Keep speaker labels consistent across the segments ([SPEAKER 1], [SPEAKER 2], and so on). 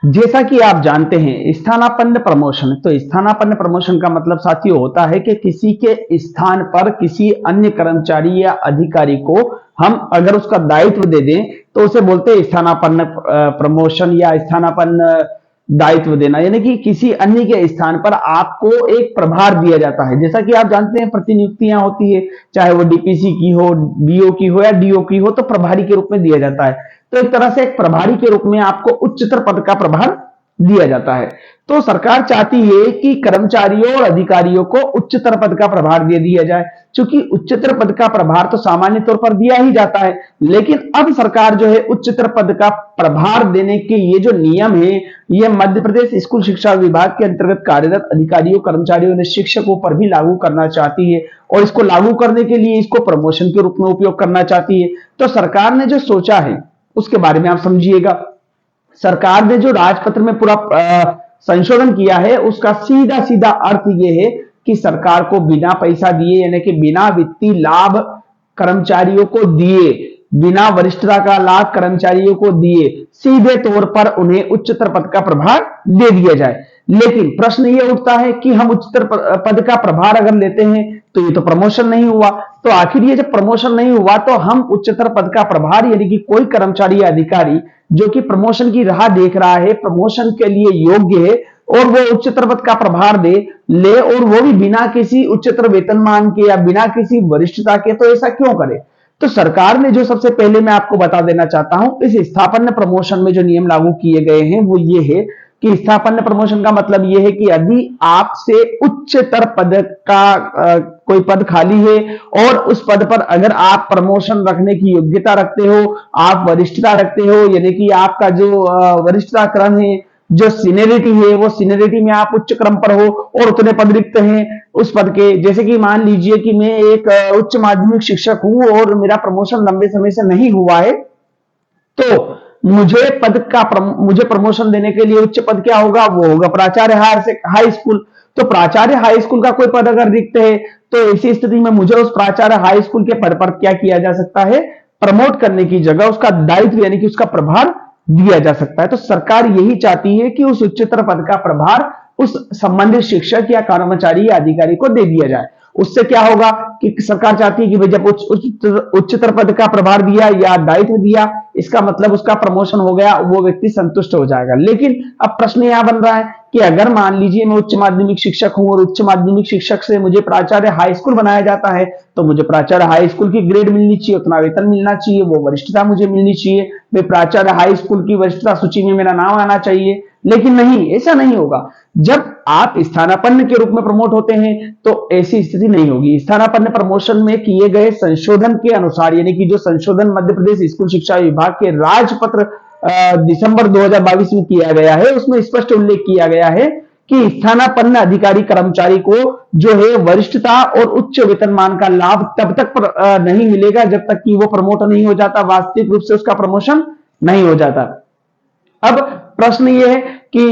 [SPEAKER 1] जैसा कि आप जानते हैं स्थानापन्न प्रमोशन, तो स्थानापन्न प्रमोशन का मतलब साथियों होता है कि किसी के स्थान पर किसी अन्य कर्मचारी या अधिकारी को हम अगर उसका दायित्व दे दें तो उसे बोलते हैं स्थानापन्न प्रमोशन या स्थानापन्न दायित्व देना। यानी कि किसी अन्य के स्थान पर आपको एक प्रभार दिया जाता है। जैसा कि आप जानते हैं प्रतिनियुक्तियां होती है, चाहे वो डीपीसी की हो, बीओ की हो या डीओ की हो, तो प्रभारी के रूप में दिया जाता है। तो एक तरह से एक प्रभारी के रूप में आपको उच्चतर पद का प्रभार दिया जाता है। तो सरकार चाहती है कि कर्मचारियों और अधिकारियों को उच्चतर पद का प्रभार दे दिया जाए। चूंकि उच्चतर पद का प्रभार तो सामान्य तौर पर दिया ही जाता है, लेकिन अब सरकार जो है उच्चतर पद का प्रभार देने के ये जो नियम है, ये मध्य प्रदेश स्कूल शिक्षा विभाग के अंतर्गत कार्यरत अधिकारियों, कर्मचारियों ने शिक्षकों पर भी लागू करना चाहती है। और इसको लागू करने के लिए इसको प्रमोशन के रूप में उपयोग करना चाहती है। तो सरकार ने जो सोचा है उसके बारे में आप समझिएगा। सरकार ने जो राजपत्र में पूरा संशोधन किया है, उसका सीधा सीधा अर्थ यह है कि सरकार को बिना पैसा दिए, यानी कि बिना वित्तीय लाभ कर्मचारियों को दिए, बिना वरिष्ठता का लाभ कर्मचारियों को दिए, सीधे तौर पर उन्हें उच्चतर पद का प्रभार दे दिया जाए। लेकिन प्रश्न यह उठता है कि हम उच्चतर पद का प्रभार अगर लेते हैं तो ये तो प्रमोशन नहीं हुआ। तो आखिर ये जब प्रमोशन नहीं हुआ तो हम उच्चतर पद का प्रभार, यानी कि कोई कर्मचारी या अधिकारी जो कि प्रमोशन की राह देख रहा है, प्रमोशन के लिए योग्य है और वो उच्चतर पद का प्रभार ले और वो भी बिना किसी उच्चतर वेतनमान के या बिना किसी वरिष्ठता के, तो ऐसा क्यों करे? तो सरकार ने जो सबसे पहले मैं आपको बता देना चाहता हूं, इस स्थापन्न प्रमोशन में जो नियम लागू किए गए हैं वो ये है कि स्थापन्न प्रमोशन का मतलब यह है कि यदि आपसे उच्चतर पद का कोई पद खाली है और उस पद पर अगर आप प्रमोशन रखने की योग्यता रखते हो, आप वरिष्ठता रखते हो, यानी कि आपका जो वरिष्ठता क्रम है, जो सीनियरिटी है, वो सीनियरिटी में आप उच्च क्रम पर हो और उतने पद रिक्त हैं उस पद के। जैसे कि मान लीजिए कि मैं एक उच्च माध्यमिक शिक्षक हूं और मेरा प्रमोशन लंबे समय से नहीं हुआ है, तो मुझे प्रमोशन देने के लिए उच्च पद क्या होगा? वो होगा प्राचार्य हाई स्कूल। तो प्राचार्य हाई स्कूल का कोई पद अगर रिक्त है तो ऐसी स्थिति में मुझे उस प्राचार्य हाई स्कूल के पद पर क्या किया जा सकता है? प्रमोट करने की जगह उसका दायित्व यानी कि उसका प्रभार दिया जा सकता है। तो सरकार यही चाहती है कि उस उच्चतर पद का प्रभार उस संबंधित शिक्षक या कर्मचारी या अधिकारी को दे दिया जाए। उससे क्या होगा कि सरकार चाहती है कि भाई जब उच्चतर पद का प्रभार दिया या दायित्व दिया, इसका मतलब उसका प्रमोशन हो गया, वो व्यक्ति संतुष्ट हो जाएगा। लेकिन अब प्रश्न यह बन रहा है कि अगर मान लीजिए मैं उच्च माध्यमिक शिक्षक हूं और उच्च माध्यमिक शिक्षक से मुझे प्राचार्य हाई स्कूल बनाया जाता है, तो मुझे प्राचार्य हाई स्कूल की ग्रेड मिलनी चाहिए, उतना वेतन मिलना चाहिए, वो वरिष्ठता मुझे मिलनी चाहिए, मैं प्राचार्य हाई स्कूल की वरिष्ठता सूची में मेरा नाम आना चाहिए। लेकिन नहीं, ऐसा नहीं होगा। जब आप स्थानापन्न के रूप में प्रमोट होते हैं तो ऐसी स्थिति नहीं होगी। स्थानापन्न प्रमोशन में किए गए संशोधन के अनुसार, यानी कि जो संशोधन मध्य प्रदेश स्कूल शिक्षा विभाग के राजपत्र दिसंबर 2022 में किया गया है, उसमें स्पष्ट उल्लेख किया गया है कि स्थानापन्न अधिकारी कर्मचारी को जो है वरिष्ठता और उच्च वेतनमान का लाभ तब तक नहीं मिलेगा जब तक कि वो प्रमोट नहीं हो जाता, वास्तविक रूप से उसका प्रमोशन नहीं हो जाता। अब प्रश्न ये है कि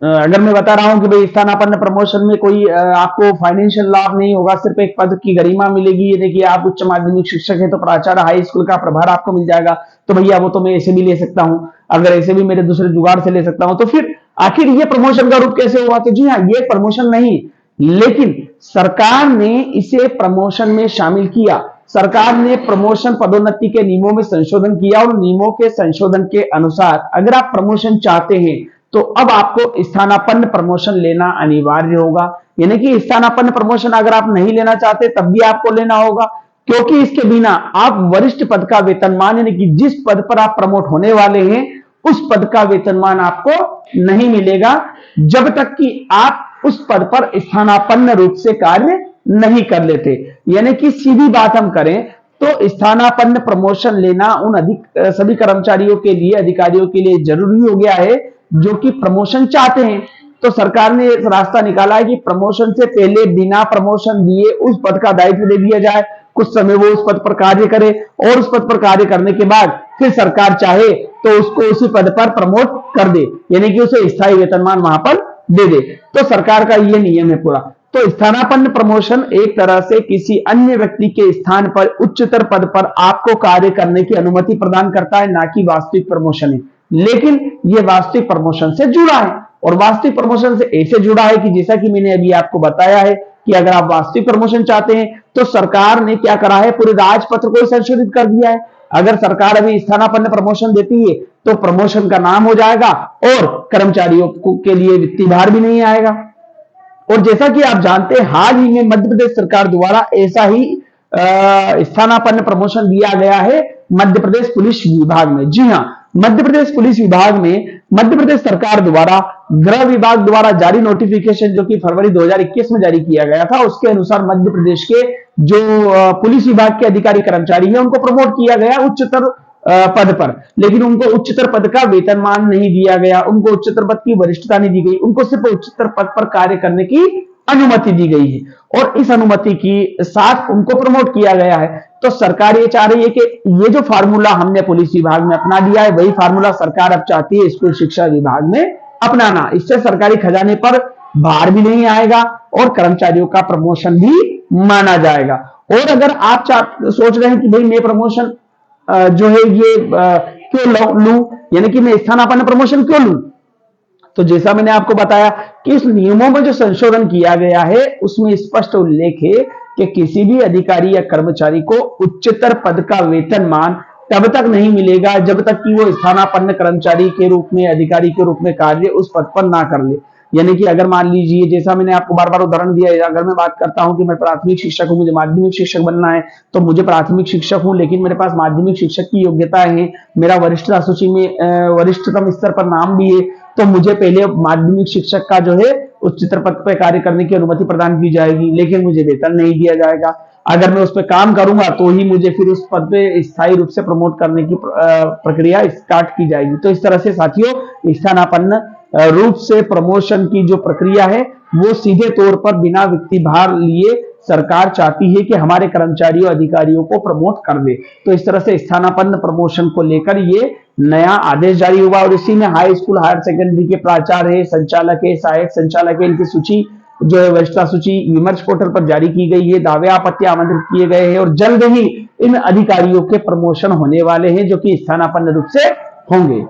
[SPEAKER 1] अगर मैं बता रहा हूं कि भाई स्थानापन्न प्रमोशन में कोई आपको फाइनेंशियल लाभ नहीं होगा, सिर्फ एक पद की गरिमा मिलेगी, यानी कि आप उच्च माध्यमिक शिक्षक है तो प्राचार्य हाई स्कूल का प्रभार आपको मिल जाएगा, तो भैया वो तो मैं ऐसे भी ले सकता हूं, अगर ऐसे भी मेरे दूसरे जुगाड़ से ले सकता हूं, तो फिर आखिर ये प्रमोशन का रूप कैसे हुआ? तो जी हाँ, ये प्रमोशन नहीं, लेकिन सरकार ने इसे प्रमोशन में शामिल किया। सरकार ने प्रमोशन पदोन्नति के नियमों में संशोधन किया और नियमों के संशोधन के अनुसार अगर आप प्रमोशन चाहते हैं तो अब आपको स्थानापन्न प्रमोशन लेना अनिवार्य होगा। यानी कि स्थानापन्न प्रमोशन अगर आप नहीं लेना चाहते तब भी आपको लेना होगा, क्योंकि इसके बिना आप वरिष्ठ पद का वेतनमान, यानी कि जिस पद पर आप प्रमोट होने वाले हैं उस पद का वेतनमान आपको नहीं मिलेगा जब तक कि आप उस पद पर स्थानापन्न रूप से कार्य नहीं कर लेते। यानी कि सीधी बात हम करें तो स्थानापन्न प्रमोशन लेना उन सभी कर्मचारियों के लिए, अधिकारियों के लिए जरूरी हो गया है जो कि प्रमोशन चाहते हैं। तो सरकार ने एक रास्ता निकाला है कि प्रमोशन से पहले बिना प्रमोशन दिए उस पद का दायित्व दे दिया जाए, कुछ समय वो उस पद पर कार्य करे और उस पद पर कार्य करने के बाद फिर सरकार चाहे तो उसको उसी पद पर प्रमोट कर दे, यानी कि उसे स्थायी वेतनमान वहां पर दे दे। तो सरकार का यह नियम है पूरा। तो स्थानापन्न प्रमोशन एक तरह से किसी अन्य व्यक्ति के स्थान पर उच्चतर पद पर आपको कार्य करने की अनुमति प्रदान करता है, ना कि वास्तविक प्रमोशन है। लेकिन ये वास्तविक प्रमोशन से जुड़ा है, और वास्तविक प्रमोशन से ऐसे जुड़ा है कि जैसा कि मैंने अभी आपको बताया है कि अगर आप वास्तविक प्रमोशन चाहते हैं तो सरकार ने क्या करा है, पूरे राजपत्र को संशोधित कर दिया है। अगर सरकार अभी स्थानापन्न प्रमोशन देती है तो प्रमोशन का नाम हो जाएगा और कर्मचारियों के लिए वित्तीय भार भी नहीं आएगा। और जैसा कि आप जानते हैं, हाल ही में मध्य प्रदेश सरकार द्वारा ऐसा ही स्थानापन्न प्रमोशन दिया गया है मध्य प्रदेश पुलिस विभाग में। जी हां, मध्य प्रदेश पुलिस विभाग में मध्य प्रदेश सरकार द्वारा गृह विभाग द्वारा जारी नोटिफिकेशन, जो कि फरवरी 2021 में जारी किया गया था, उसके अनुसार मध्य प्रदेश के जो पुलिस विभाग के अधिकारी कर्मचारी हैं उनको प्रमोट किया गया उच्चतर पद पर। लेकिन उनको उच्चतर पद का वेतनमान नहीं दिया गया, उनको उच्चतर पद की वरिष्ठता नहीं दी गई, उनको सिर्फ उच्चतर पद पर कार्य करने की अनुमति दी गई है, और इस अनुमति की साथ उनको प्रमोट किया गया है। तो सरकार ये चाह रही है कि ये जो फार्मूला हमने पुलिस विभाग में अपना दिया है, वही फार्मूला सरकार अब चाहती है स्कूल शिक्षा विभाग में अपनाना। इससे सरकारी खजाने पर भार भी नहीं आएगा और कर्मचारियों का प्रमोशन भी माना जाएगा। और अगर आप सोच रहे हैं कि भाई मैं प्रमोशन जो है ये क्यों लूं, यानी कि मैं स्थानापन्न प्रमोशन क्यों लूं, तो जैसा मैंने आपको बताया कि इस नियमों में जो संशोधन किया गया है उसमें स्पष्ट उल्लेख है कि किसी भी अधिकारी या कर्मचारी को उच्चतर पद का वेतनमान तब तक नहीं मिलेगा जब तक कि वो स्थानापन्न कर्मचारी के रूप में, अधिकारी के रूप में कार्य उस पद पर ना कर ले। यानी कि अगर मान लीजिए, जैसा मैंने आपको बार बार उदाहरण दिया है, अगर मैं बात करता हूं कि मैं प्राथमिक शिक्षक हूं, मुझे माध्यमिक शिक्षक बनना है, तो मुझे प्राथमिक शिक्षक हूं लेकिन मेरे पास माध्यमिक शिक्षक की योग्यताएं हैं, मेरा वरिष्ठता सूची में वरिष्ठतम स्तर पर नाम भी है, तो मुझे पहले माध्यमिक शिक्षक का जो है उच्चतर पद पर कार्य करने की अनुमति प्रदान की जाएगी, लेकिन मुझे वेतन नहीं दिया जाएगा। अगर मैं उस पर काम करूंगा तो ही मुझे फिर उस पद पे स्थायी रूप से प्रमोट करने की प्रक्रिया स्टार्ट की जाएगी। तो इस तरह से साथियों, स्थानापन्न रूप से प्रमोशन की जो प्रक्रिया है वो सीधे तौर पर बिना वित्तीय भार लिए सरकार चाहती है कि हमारे कर्मचारियों अधिकारियों को प्रमोट कर दे। तो इस तरह से स्थानापन्न प्रमोशन को लेकर ये नया आदेश जारी हुआ, और इसी में हाई स्कूल हायर सेकेंडरी के प्राचार्य, संचालक है, सहायक संचालक है, इनकी सूची जो है वरिष्ठता सूची विमर्श पोर्टल पर जारी की गई है, दावे आपत्ति आमंत्रित किए गए हैं, और जल्द ही इन अधिकारियों के प्रमोशन होने वाले हैं जो कि स्थानापन्न रूप से होंगे।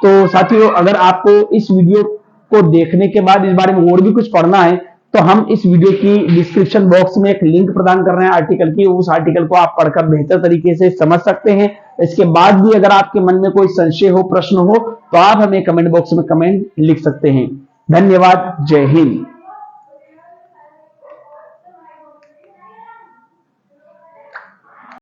[SPEAKER 1] तो साथियों, अगर आपको इस वीडियो को देखने के बाद इस बारे में और भी कुछ पढ़ना है तो हम इस वीडियो की डिस्क्रिप्शन बॉक्स में एक लिंक प्रदान कर रहे हैं आर्टिकल की, उस आर्टिकल को आप पढ़कर बेहतर तरीके से समझ सकते हैं। इसके बाद भी अगर आपके मन में कोई संशय हो, प्रश्न हो, तो आप हमें कमेंट बॉक्स में कमेंट लिख सकते हैं। धन्यवाद। जय हिंद।